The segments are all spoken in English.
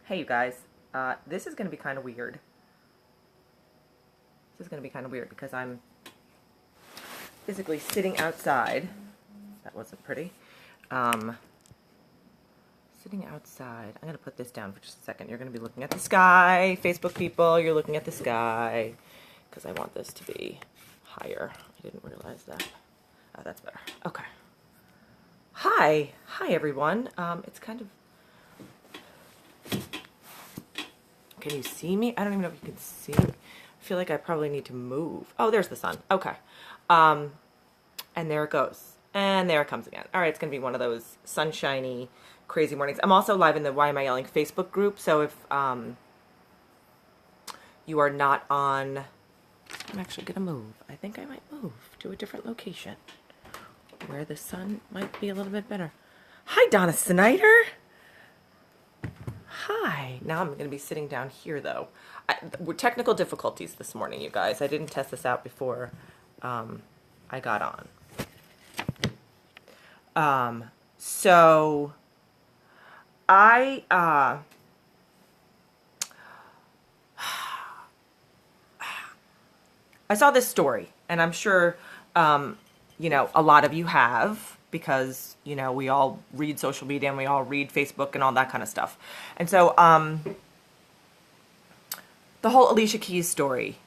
Hey, you guys. This is going to be kind of weird. This is going to be kind of weird because I'm physically sitting outside. That wasn't pretty. Um, Sitting outside. I'm going to put this down for just a second. You're going to be looking at the sky. Facebook people, you're looking at the sky because I want this to be higher. I didn't realize that. Oh, that's better. Okay. Hi. Hi, everyone. It's kind of... Can you see me? I don't even know if you can see me. I feel like I probably need to move. Oh, there's the sun. Okay. And there it goes. And there it comes again. All right, it's going to be one of those sunshiny, crazy mornings. I'm also live in the Why Am I Yelling Facebook group, so if you are not on... I'm actually going to move. I think I might move to a different location where the sun might be a little bit better. Hi, Donna Snyder. Hi. Now I'm going to be sitting down here, though. We're technical difficulties this morning, you guys. I didn't test this out before I got on. So I saw this story, and I'm sure, a lot of you have, because, we all read social media and we all read Facebook and all that kind of stuff. And so, the whole Alicia Keys story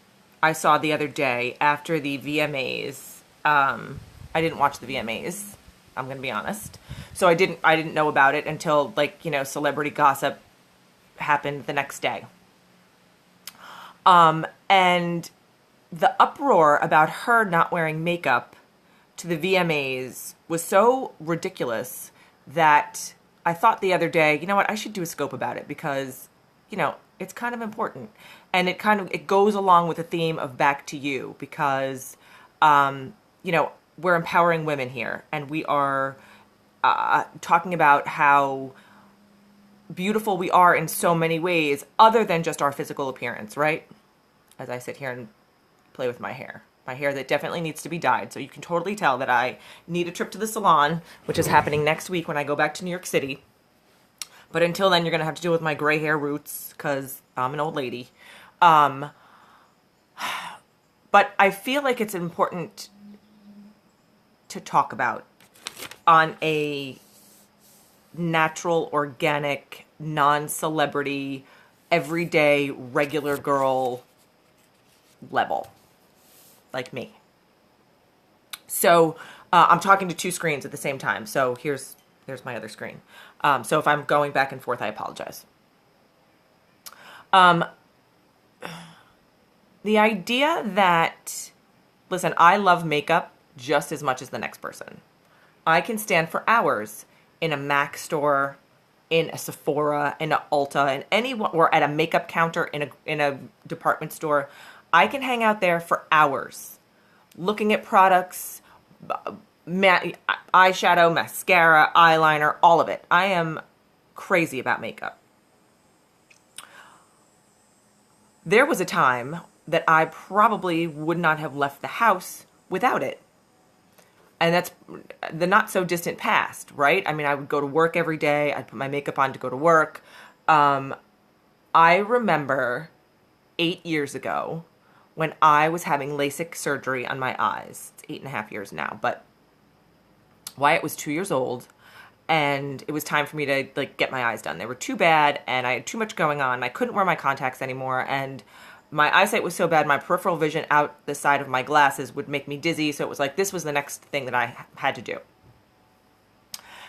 I saw the other day after the VMAs. I didn't watch the VMAs. I'm going to be honest. So I didn't know about it until, celebrity gossip happened the next day. And the uproar about her not wearing makeup to the VMAs was so ridiculous that I thought the other day, you know what, I should do a scope about it because, it's kind of important. And it goes along with the theme of Back to You because, we're empowering women here, and we are talking about how beautiful we are in so many ways other than just our physical appearance, right? As I sit here and play with my hair that definitely needs to be dyed. So you can totally tell that I need a trip to the salon, which is happening next week when I go back to New York City. But until then, you're going to have to deal with my gray hair roots because I'm an old lady. But I feel like it's important to talk about on a natural, organic, non-celebrity, everyday, regular girl level, like me. So I'm talking to two screens at the same time. So here's my other screen. So if I'm going back and forth, I apologize. The idea that, listen, I love makeup just as much as the next person. I can stand for hours in a MAC store, in a Sephora, in an Ulta, or at a makeup counter in a department store. I can hang out there for hours looking at products, eyeshadow, mascara, eyeliner, all of it. I am crazy about makeup. There was a time that I probably would not have left the house without it. And that's the not so distant past, right? I mean, I would go to work every day. I'd put my makeup on to go to work. I remember 8 years ago when I was having LASIK surgery on my eyes. It's 8.5 years now, but Wyatt was 2 years old, and it was time for me to get my eyes done. They were too bad, and I had too much going on. I couldn't wear my contacts anymore, and my eyesight was so bad, my peripheral vision out the side of my glasses would make me dizzy, so it was like this was the next thing that I had to do.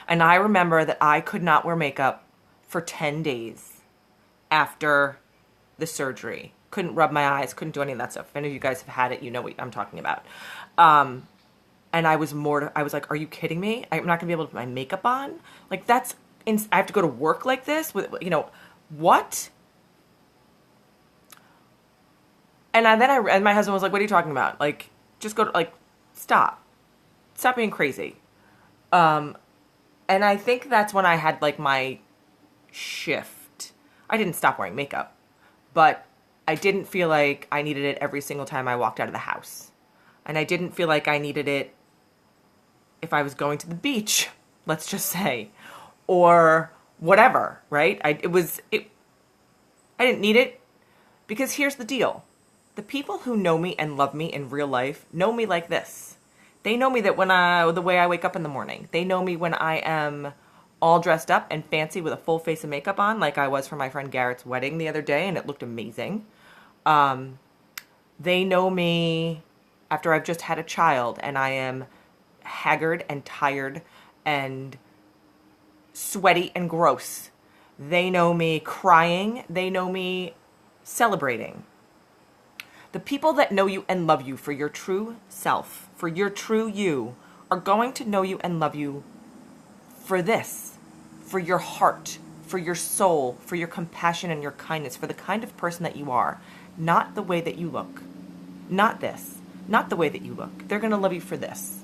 And I remember that I could not wear makeup for 10 days after the surgery. Couldn't rub my eyes, couldn't do any of that stuff. If any of you guys have had it, you know what I'm talking about. And I was I was like, are you kidding me? I'm not going to be able to put my makeup on? I have to go to work like this? What? And then my husband was like, what are you talking about? Just go to, stop. Stop being crazy. And I think that's when I had, my shift. I didn't stop wearing makeup, but I didn't feel like I needed it every single time I walked out of the house. And I didn't feel like I needed it if I was going to the beach, let's just say, or whatever, right? I didn't need it because here's the deal. The people who know me and love me in real life know me like this. They know me that the way I wake up in the morning. They know me when I am all dressed up and fancy with a full face of makeup on, like I was for my friend Garrett's wedding the other day, and it looked amazing. They know me after I've just had a child and I am haggard and tired and sweaty and gross. They know me crying. They know me celebrating. The people that know you and love you for your true self, for your true you, are going to know you and love you for this, for your heart, for your soul, for your compassion and your kindness, for the kind of person that you are, not the way that you look. Not this. Not the way that you look. They're going to love you for this.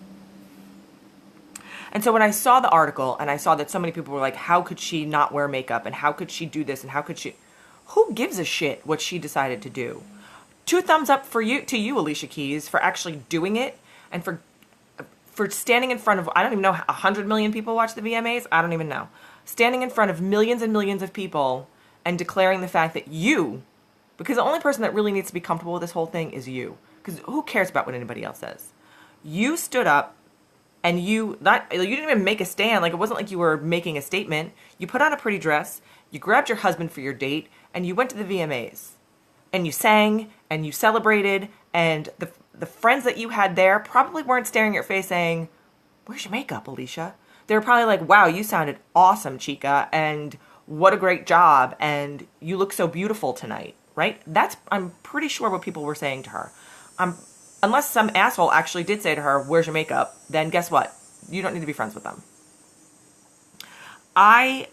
And so when I saw the article and I saw that so many people were like, how could she not wear makeup? And how could she do this? And how could she... Who gives a shit what she decided to do? 2 thumbs up to you, Alicia Keys, for actually doing it and for standing in front of, I don't even know, 100 million people watch the VMAs? I don't even know. Standing in front of millions and millions of people and declaring the fact that you, because the only person that really needs to be comfortable with this whole thing is you. Because who cares about what anybody else says? You stood up and you didn't even make a stand. Like, it wasn't like you were making a statement. You put on a pretty dress, you grabbed your husband for your date, and you went to the VMAs. And you sang, and you celebrated, and the friends that you had there probably weren't staring at your face saying, where's your makeup, Alicia? They were probably like, wow, you sounded awesome, Chica, and what a great job, and you look so beautiful tonight, right? That's, I'm pretty sure, what people were saying to her. Unless some asshole actually did say to her, where's your makeup? Then guess what? You don't need to be friends with them. I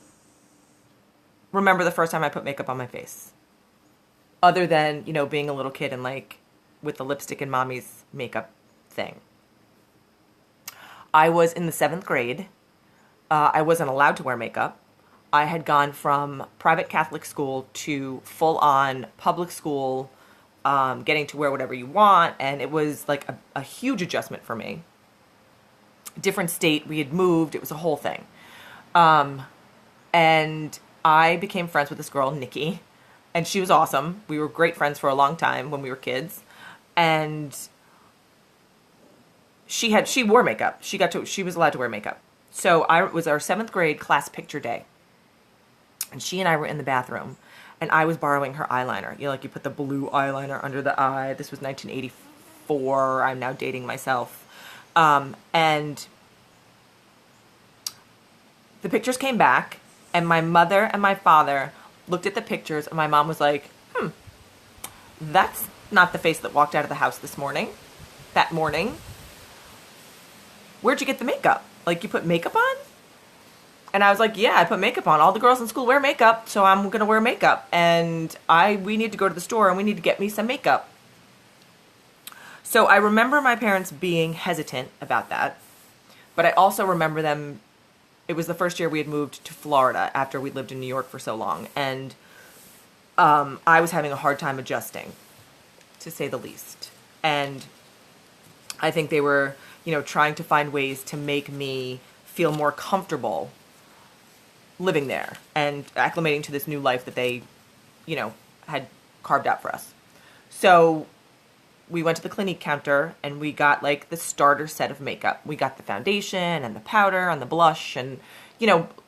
remember the first time I put makeup on my face. Other than, being a little kid and like with the lipstick and mommy's makeup thing. I was in the 7th grade. I wasn't allowed to wear makeup. I had gone from private Catholic school to full-on public school, getting to wear whatever you want. And it was like a huge adjustment for me. Different state, we had moved. It was a whole thing. And I became friends with this girl, Nikki. And she was awesome. We were great friends for a long time when we were kids. And she wore makeup. She was allowed to wear makeup. So it was our 7th grade class picture day. And she and I were in the bathroom. And I was borrowing her eyeliner. You put the blue eyeliner under the eye. This was 1984. I'm now dating myself. And the pictures came back. And my mother and my father looked at the pictures, and my mom was like, that's not the face that walked out of the house that morning. Where'd you get the makeup? Like, you put makeup on? And I was like, yeah, I put makeup on. All the girls in school wear makeup, so I'm going to wear makeup. And we need to go to the store, and we need to get me some makeup. So I remember my parents being hesitant about that. But I also remember them, it was the first year we had moved to Florida after we lived in New York for so long. And I was having a hard time adjusting, to say the least. And I think they were, trying to find ways to make me feel more comfortable living there and acclimating to this new life that they, had carved out for us. So we went to the Clinique counter and we got like the starter set of makeup. We got the foundation and the powder and the blush and,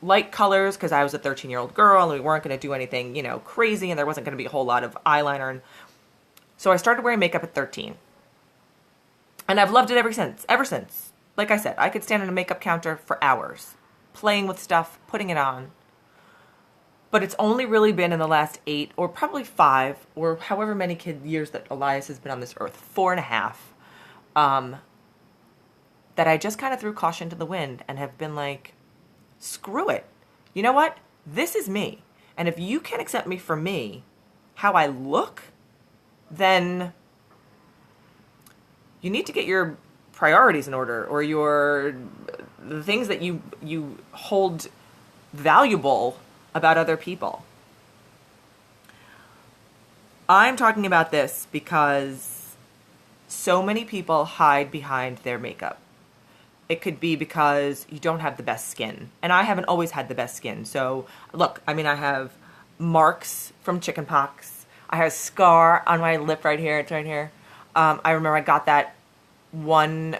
light colors because I was a 13-year-old girl and we weren't going to do anything, crazy, and there wasn't going to be a whole lot of eyeliner. And so I started wearing makeup at 13. And I've loved it ever since. Like I said, I could stand on a makeup counter for hours, playing with stuff, putting it on. But it's only really been in the last 8 or probably 5 or however many years that Elias has been on this earth, 4.5, that I just kind of threw caution to the wind and have been like, screw it. You know what? This is me. And if you can't accept me for me, how I look, then you need to get your priorities in order, or the things that you hold valuable about other people. I'm talking about this because so many people hide behind their makeup. It could be because you don't have the best skin. And I haven't always had the best skin. So, look, I have marks from chickenpox. I have a scar on my lip right here. It's right here. I remember I got that one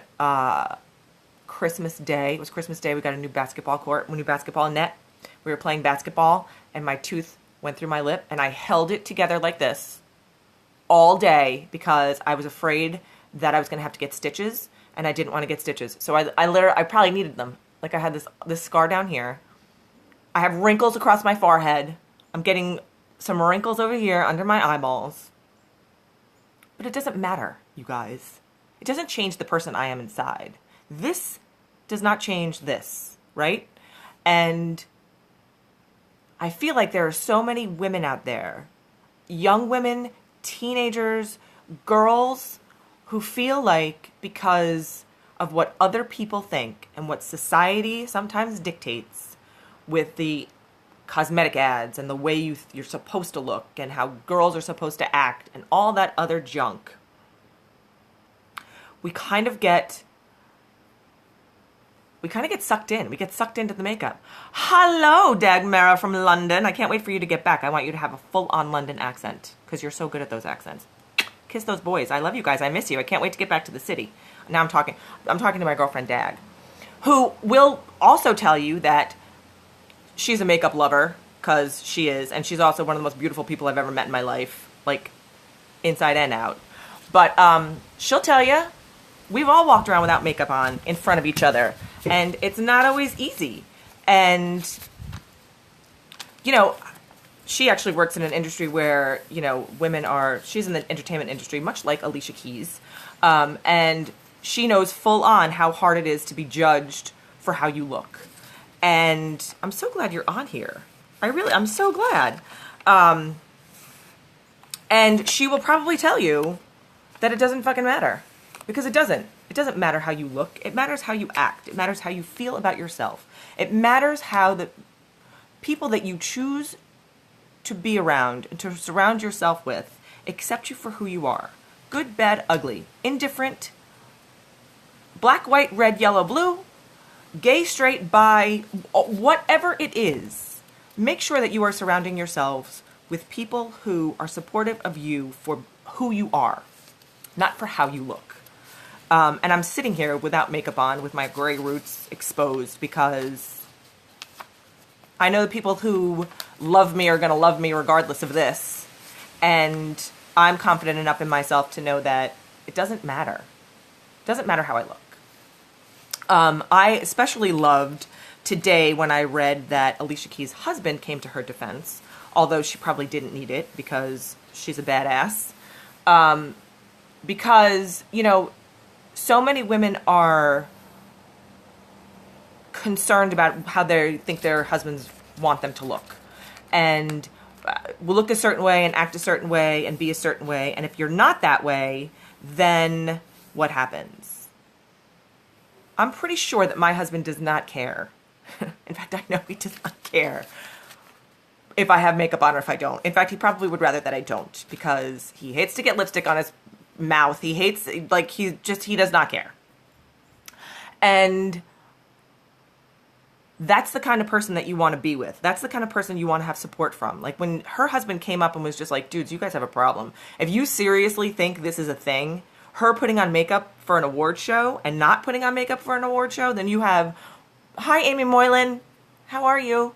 Christmas Day. It was Christmas Day. We got a new basketball court, a new basketball net. We were playing basketball, and my tooth went through my lip, and I held it together like this all day because I was afraid that I was going to have to get stitches, and I didn't want to get stitches. So I probably needed them. Like, I had this scar down here. I have wrinkles across my forehead. I'm getting some wrinkles over here under my eyeballs. But it doesn't matter, you guys. It doesn't change the person I am inside. This does not change this, right? And I feel like there are so many women out there, young women, teenagers, girls, who feel like because of what other people think and what society sometimes dictates with the cosmetic ads and the way you're supposed to look and how girls are supposed to act and all that other junk, we kind of get sucked in. We get sucked into the makeup. Hello, Dagmara from London. I can't wait for you to get back. I want you to have a full-on London accent because you're so good at those accents. Kiss those boys. I love you guys. I miss you. I can't wait to get back to the city. Now I'm talking to my girlfriend, Dag, who will also tell you that she's a makeup lover because she is, and she's also one of the most beautiful people I've ever met in my life, like inside and out. But she'll tell you, we've all walked around without makeup on in front of each other, and it's not always easy. And, you know, she actually works in an industry where, you know, she's in the entertainment industry, much like Alicia Keys. And she knows full on how hard it is to be judged for how you look. And I'm so glad you're on here. I'm so glad. And she will probably tell you that it doesn't fucking matter. Because it doesn't. It doesn't matter how you look. It matters how you act. It matters how you feel about yourself. It matters how the people that you choose to be around and to surround yourself with accept you for who you are. Good, bad, ugly, indifferent, black, white, red, yellow, blue, gay, straight, bi, whatever it is. Make sure that you are surrounding yourselves with people who are supportive of you for who you are, not for how you look. And I'm sitting here without makeup on with my gray roots exposed because I know the people who love me are going to love me regardless of this. And I'm confident enough in myself to know that it doesn't matter. It doesn't matter how I look. I especially loved today when I read that Alicia Keys' husband came to her defense, although she probably didn't need it because she's a badass. Because, you know, so many women are concerned about how they think their husbands want them to look. And will look a certain way and act a certain way and be a certain way. And if you're not that way, then what happens? I'm pretty sure that my husband does not care. In fact, I know he does not care if I have makeup on or if I don't. In fact, he probably would rather that I don't because he hates to get lipstick on his mouth. He hates, like, he does not care. And that's the kind of person that you want to be with. That's the kind of person you want to have support from. Like, when her husband came up and was just like, dudes, you guys have a problem. If you seriously think this is a thing, her putting on makeup for an award show and not putting on makeup for an award show, then you have, hi, Amy Moylan, how are you?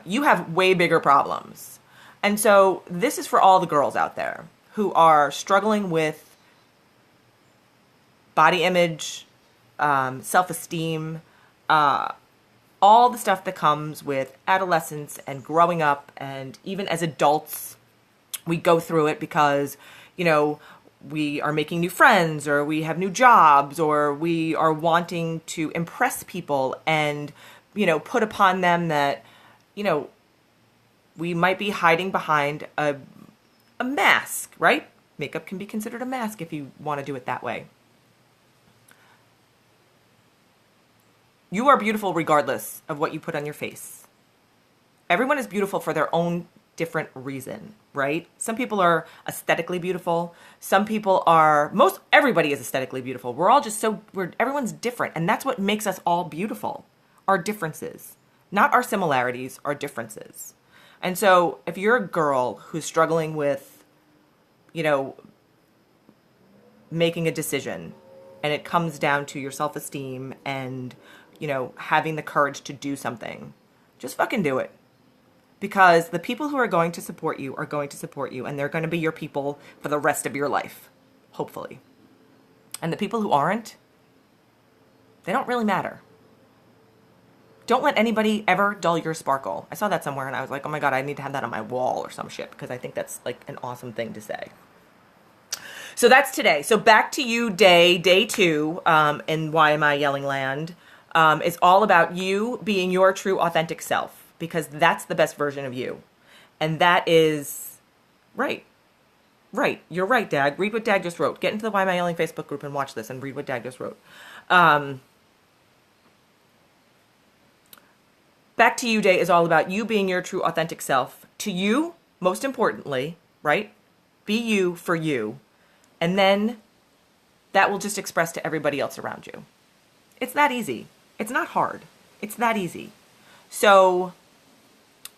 You have way bigger problems. And so this is for all the girls out there who are struggling with body image, self-esteem, all the stuff that comes with adolescence and growing up. And even as adults, we go through it because, you know, we are making new friends or we have new jobs or we are wanting to impress people and, you know, put upon them that, you know, we might be hiding behind a mask, right? Makeup can be considered a mask if you want to do it that way. You are beautiful regardless of what you put on your face. Everyone is beautiful for their own different reason, right? Some people are aesthetically beautiful. Some people are, everybody is aesthetically beautiful. We're all just everyone's different. And that's what makes us all beautiful. Our differences, not our similarities, our differences. And so if you're a girl who's struggling with, you know, making a decision, and it comes down to your self-esteem and, you know, having the courage to do something, just fucking do it. Because the people who are going to support you are going to support you, and they're going to be your people for the rest of your life, hopefully. And the people who aren't, they don't really matter. Don't let anybody ever dull your sparkle. I saw that somewhere and I was like, oh my God, I need to have that on my wall or some shit, because I think that's like an awesome thing to say. So that's today. So back to you day 2 in Why Am I Yelling Land is all about you being your true authentic self, because that's the best version of you. And that is right. Right. You're right, Dag. Read what Dag just wrote. Get into the Why Am I Yelling Facebook group and watch this and read what Dag just wrote. Back to You Day is all about you being your true authentic self. To you, most importantly, right? Be you for you. And then that will just express to everybody else around you. It's that easy. It's not hard. It's that easy. So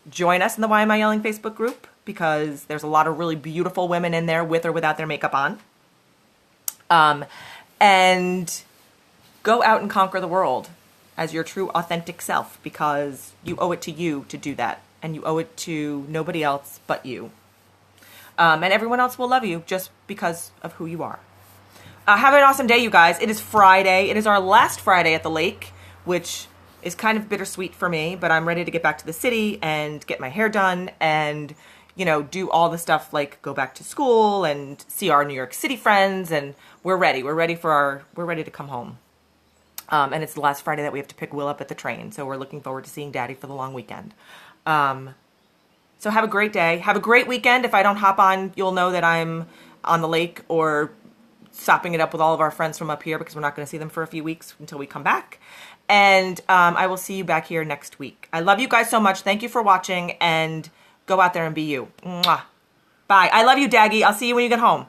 join us in the Why Am I Yelling Facebook group, because there's a lot of really beautiful women in there with or without their makeup on. And go out and conquer the world as your true authentic self, because you owe it to you to do that. And you owe it to nobody else but you. And everyone else will love you just because of who you are. Have an awesome day, you guys. It is Friday. It is our last Friday at the lake, which is kind of bittersweet for me, but I'm ready to get back to the city and get my hair done and, you know, do all the stuff like go back to school and see our New York City friends. And we're ready. We're ready to come home. And it's the last Friday that we have to pick Will up at the train. So we're looking forward to seeing Daddy for the long weekend. So have a great day. Have a great weekend. If I don't hop on, you'll know that I'm on the lake or sopping it up with all of our friends from up here, because we're not going to see them for a few weeks until we come back. And I will see you back here next week. I love you guys so much. Thank you for watching, and go out there and be you. Mwah. Bye. I love you, Daggy. I'll see you when you get home.